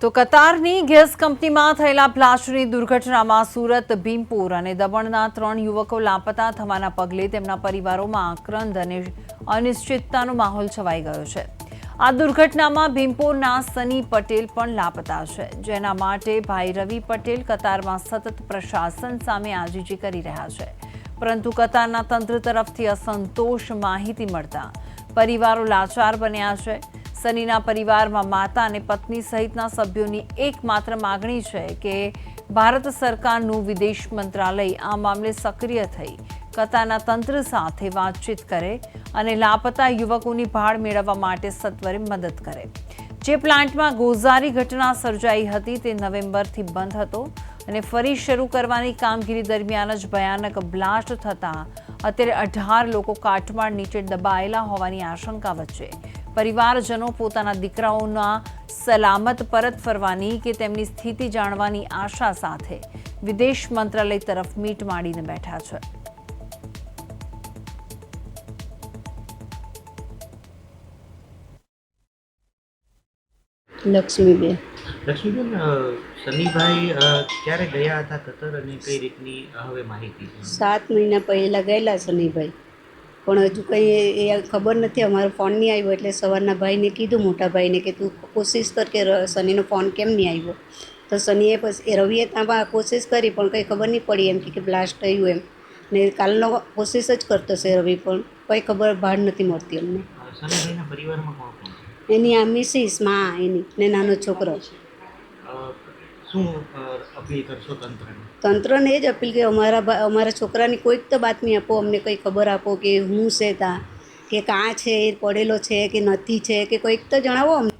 તો કતારની ગેસ કંપનીમાં થયેલા બ્લાસ્ટની દુર્ઘટનામાં સુરત, ભીમપુર અને દમણના 3 યુવકો લાપતા થવાના પગલે તેમના પરિવારોમાં આક્રંદ અને અનિશ્ચિતતાનો માહોલ છવાઈ ગયો છે। આ દુર્ઘટનામાં ભીમપુરના સની પટેલ પણ લાપતા છે, જેના માટે ભાઈ રવિ પટેલ કતારમાં સતત પ્રશાસન સામે આજીજી કરી રહ્યા છે, પરંતુ કતારના તંત્ર તરફથી અસંતોષ માહિતી મળતા પરિવારો લાચાર બન્યા છે। સનીના પરિવારમાં માતા અને પત્ની સહિતના સભ્યોની એકમાત્ર માગણી છે કે ભારત સરકારનું વિદેશ મંત્રાલય આ મામલે સક્રિય થઈ કતારના તંત્ર સાથે વાતચીત કરે અને લાપતા યુવકોની ભાળ મેળવવા માટે સત્વરે મદદ કરે। જે પ્લાન્ટમાં ગોઝારી ઘટના સર્જાઈ હતી તે નવેમ્બરથી બંધ હતો અને ફરી શરૂ કરવાની કામગીરી દરમિયાન જ ભયાનક બ્લાસ્ટ થતાં અત્યારે 18 લોકો કાટમાળ નીચે દબાયેલા હોવાની આશંકા વચ્ચે પરિવારજનો પોતાના દીકરાઓના સલામત પરત ફરવાની કે તેમની સ્થિતિ જાણવાની આશા સાથે વિદેશ મંત્રાલય તરફ મીટ માંડીને બેઠા છે। લક્ષ્મીબેન સનીભાઈ ક્યારે ગયા હતા કતર અને કઈ રીતની હવે માહિતી છે? 7 મહિના પહેલાં ગયેલા સનીભાઈ, પણ હજુ કંઈ એ ખબર નથી। અમારો ફોન નહીં આવ્યો એટલે સવારના ભાઈને કીધું, મોટા ભાઈને, કે તું કોશિશ કર કે સનીનો ફોન કેમ નહીં આવ્યો। તો સનીએ પછી રવિએ ત્યાં કોશિશ કરી પણ કંઈ ખબર નહીં પડી, એમ કે બ્લાસ્ટ થયું એમ ને કાલનો કોશિશ જ કરતો છે રવિ, પણ કંઈ ખબર ભાન નથી મળતી અમને। સનીભાઈના પરિવારમાં કોણ કોણ છે? એની આ મિસિસ, માં એની ને નાનો છોકરો। શું અપીલ કરશો તંત્રને? તંત્રને એ જ અપીલ કે અમારા છોકરાની કોઈક તો બાતમી આપો, અમને કંઈ ખબર આપો કે હું છે ત્યાં, કે કાં છે, એ પડેલો છે કે નથી છે, કે કોઈક તો જણાવો અમને।